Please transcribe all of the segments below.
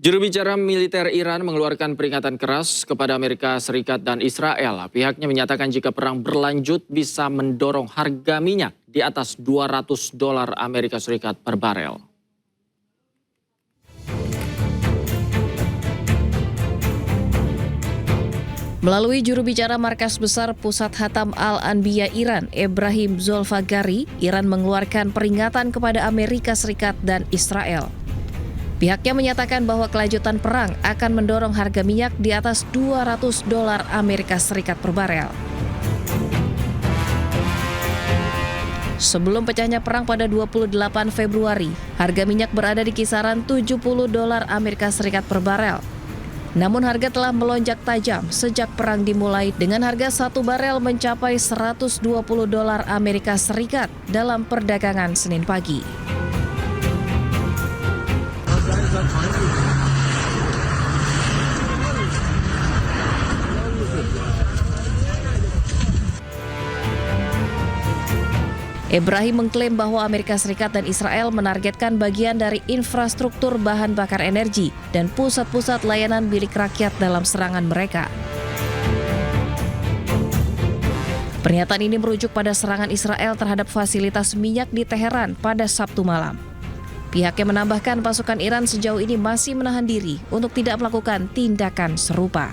Juru bicara militer Iran mengeluarkan peringatan keras kepada Amerika Serikat dan Israel. Pihaknya menyatakan jika perang berlanjut bisa mendorong harga minyak di atas $200 Amerika Serikat per barel. Melalui juru bicara Markas Besar Pusat Hatam Al-Anbiya Iran, Ebrahim Zolfagari, Iran mengeluarkan peringatan kepada Amerika Serikat dan Israel. Pihaknya menyatakan bahwa kelanjutan perang akan mendorong harga minyak di atas $200 Amerika Serikat per barel. Sebelum pecahnya perang pada 28 Februari, harga minyak berada di kisaran $70 Amerika Serikat per barel. Namun harga telah melonjak tajam sejak perang dimulai dengan harga satu barel mencapai $120 Amerika Serikat dalam perdagangan Senin pagi. Ebrahim mengklaim bahwa Amerika Serikat dan Israel menargetkan bagian dari infrastruktur bahan bakar energi dan pusat-pusat layanan milik rakyat dalam serangan mereka. Pernyataan ini merujuk pada serangan Israel terhadap fasilitas minyak di Teheran pada Sabtu malam. Pihaknya menambahkan pasukan Iran sejauh ini masih menahan diri untuk tidak melakukan tindakan serupa.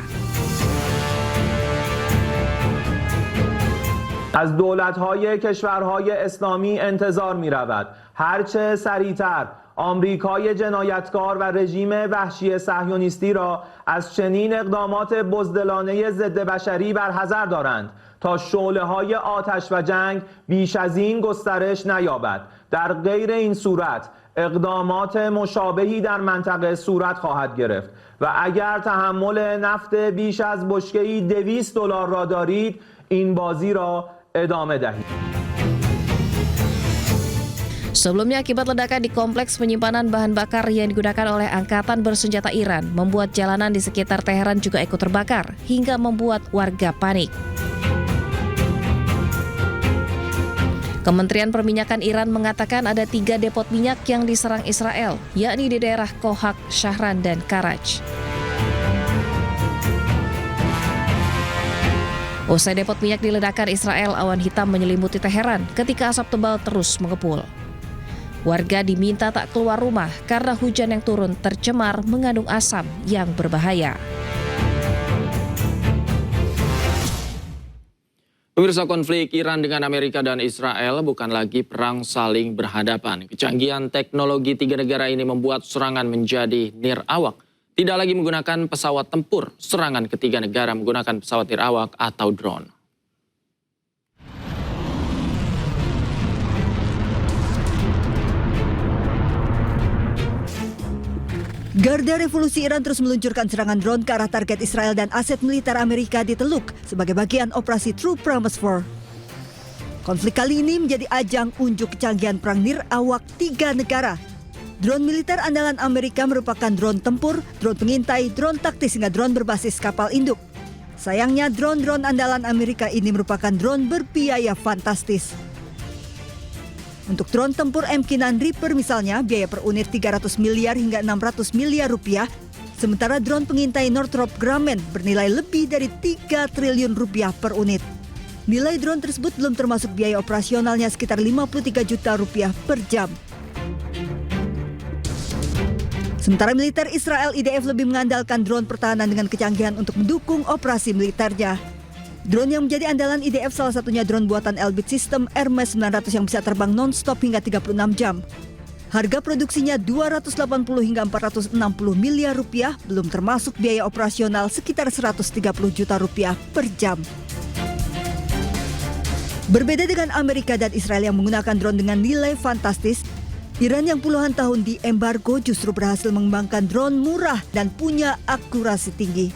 از دولت‌های کشورهای اسلامی انتظار می‌رود هرچه سریعتر آمریکای جنایتکار و رژیم وحشی صهیونیستی را از چنین اقدامات بزدلانه ضد بشری برحذر دارند تا شعله‌های آتش و جنگ بیش از این گسترش نیابد. در غیر این صورت اقدامات مشابهی در منطقه صورت خواهد گرفت و اگر تحمل نفت بیش از بشکه‌ای $200 را دارید این بازی را ادامه دهید. Sebelumnya, akibat ledakan di kompleks penyimpanan bahan bakar yang digunakan oleh Angkatan Bersenjata Iran, membuat jalanan di sekitar Teheran juga ikut terbakar, hingga membuat warga panik. Kementerian Perminyakan Iran mengatakan ada 3 depot minyak yang diserang Israel, yakni di daerah Kohak, Shahran, dan Karaj. Usai depot minyak diledakkan Israel, awan hitam menyelimuti Teheran ketika asap tebal terus mengepul. Warga diminta tak keluar rumah karena hujan yang turun tercemar mengandung asam yang berbahaya. Pemirsa, konflik Iran dengan Amerika dan Israel bukan lagi perang saling berhadapan. Kecanggihan teknologi 3 negara ini membuat serangan menjadi nirawak. Tidak lagi menggunakan pesawat tempur, serangan ketiga negara menggunakan pesawat nirawak atau drone. Garda Revolusi Iran terus meluncurkan serangan drone ke arah target Israel dan aset militer Amerika di Teluk sebagai bagian operasi True Promise 4. Konflik kali ini menjadi ajang unjuk kecanggihan perang nirawak 3 negara. Drone militer andalan Amerika merupakan drone tempur, drone pengintai, drone taktis hingga drone berbasis kapal induk. Sayangnya drone-drone andalan Amerika ini merupakan drone berbiaya fantastis. Untuk drone tempur MQ-9 Reaper misalnya, biaya per unit 300 miliar hingga 600 miliar rupiah, sementara drone pengintai Northrop Grumman bernilai lebih dari 3 triliun rupiah per unit. Nilai drone tersebut belum termasuk biaya operasionalnya sekitar 53 juta rupiah per jam. Sementara militer Israel IDF lebih mengandalkan drone pertahanan dengan kecanggihan untuk mendukung operasi militernya. Drone yang menjadi andalan IDF salah satunya drone buatan Elbit System Hermes 900 yang bisa terbang non-stop hingga 36 jam. Harga produksinya 280 hingga 460 miliar rupiah, belum termasuk biaya operasional sekitar 130 juta rupiah per jam. Berbeda dengan Amerika dan Israel yang menggunakan drone dengan nilai fantastis, Iran yang puluhan tahun diembargo justru berhasil mengembangkan drone murah dan punya akurasi tinggi.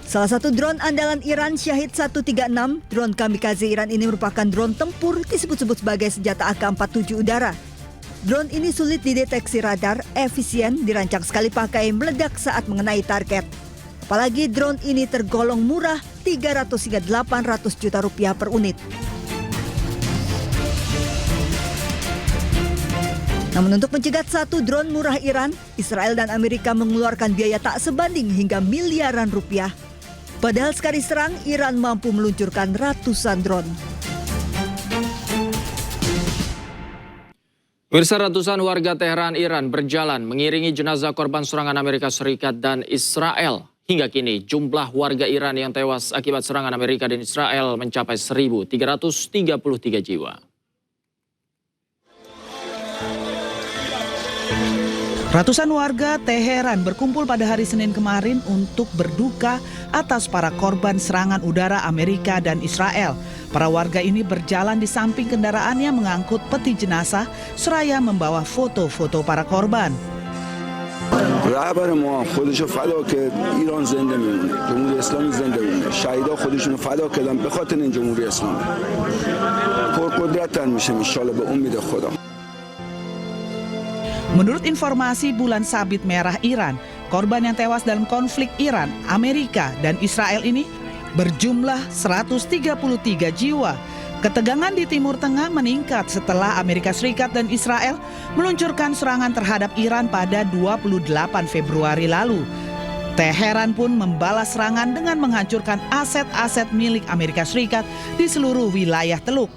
Salah satu drone andalan Iran, Shahid 136, drone kamikaze Iran ini merupakan drone tempur disebut-sebut sebagai senjata AK-47 udara. Drone ini sulit dideteksi radar, efisien, dirancang sekali pakai, meledak saat mengenai target. Apalagi drone ini tergolong murah, 300 hingga 800 juta rupiah per unit. Namun untuk mencegat satu drone murah Iran, Israel dan Amerika mengeluarkan biaya tak sebanding hingga miliaran rupiah. Padahal sekali serang, Iran mampu meluncurkan ratusan drone. Pemirsa, ratusan warga Teheran, Iran berjalan mengiringi jenazah korban serangan Amerika Serikat dan Israel. Hingga kini jumlah warga Iran yang tewas akibat serangan Amerika dan Israel mencapai 1.333 jiwa. Ratusan warga Teheran berkumpul pada hari Senin kemarin untuk berduka atas para korban serangan udara Amerika dan Israel. Para warga ini berjalan di samping kendaraannya mengangkut peti jenazah seraya membawa foto-foto para korban. رهبر ما خودشو فدا کرد ایران زنده میمونه جمهوری اسلامی زنده میمونه شهیدا خودشونو فدا کردن به خاطر این جمهوری اسلامی پرقدرت‌تر میشه ان شاءالله به امید خدا. Menurut informasi Bulan Sabit Merah Iran, korban yang tewas dalam konflik Iran, Amerika, dan Israel ini berjumlah 133 jiwa. Ketegangan di Timur Tengah meningkat setelah Amerika Serikat dan Israel meluncurkan serangan terhadap Iran pada 28 Februari lalu. Teheran pun membalas serangan dengan menghancurkan aset-aset milik Amerika Serikat di seluruh wilayah Teluk.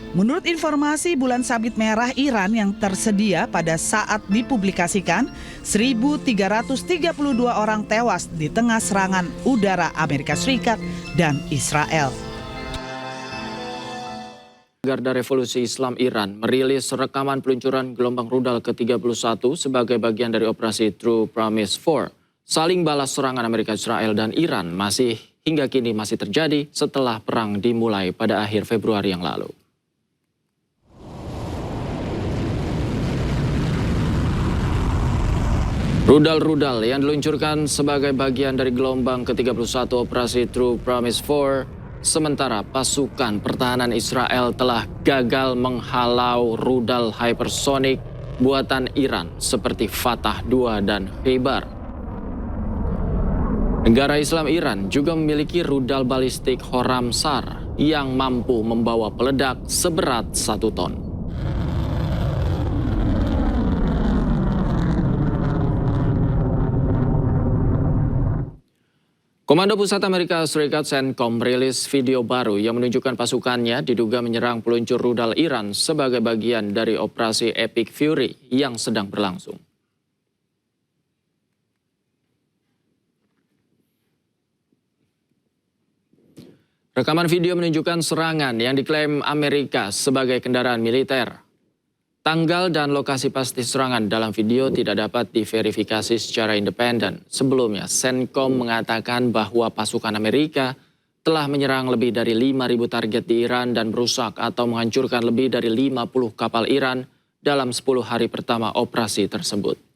Menurut informasi Bulan Sabit Merah Iran yang tersedia pada saat dipublikasikan, 1.332 orang tewas di tengah serangan udara Amerika Serikat dan Israel. Garda Revolusi Islam Iran merilis rekaman peluncuran gelombang rudal ke-31 sebagai bagian dari operasi True Promise 4. Saling balas serangan Amerika, Israel, dan Iran hingga kini masih terjadi setelah perang dimulai pada akhir Februari yang lalu. Rudal-rudal yang diluncurkan sebagai bagian dari gelombang ke-31 operasi True Promise 4, sementara pasukan pertahanan Israel telah gagal menghalau rudal hypersonic buatan Iran seperti Fatah 2 dan Khaybar. Negara Islam Iran juga memiliki rudal balistik Khorramshahr yang mampu membawa peledak seberat 1 ton. Komando Pusat Amerika Serikat CENTCOM merilis video baru yang menunjukkan pasukannya diduga menyerang peluncur rudal Iran sebagai bagian dari operasi Epic Fury yang sedang berlangsung. Rekaman video menunjukkan serangan yang diklaim Amerika sebagai kendaraan militer. Tanggal dan lokasi pasti serangan dalam video tidak dapat diverifikasi secara independen. Sebelumnya, CENTCOM mengatakan bahwa pasukan Amerika telah menyerang lebih dari 5.000 target di Iran dan merusak atau menghancurkan lebih dari 50 kapal Iran dalam 10 hari pertama operasi tersebut.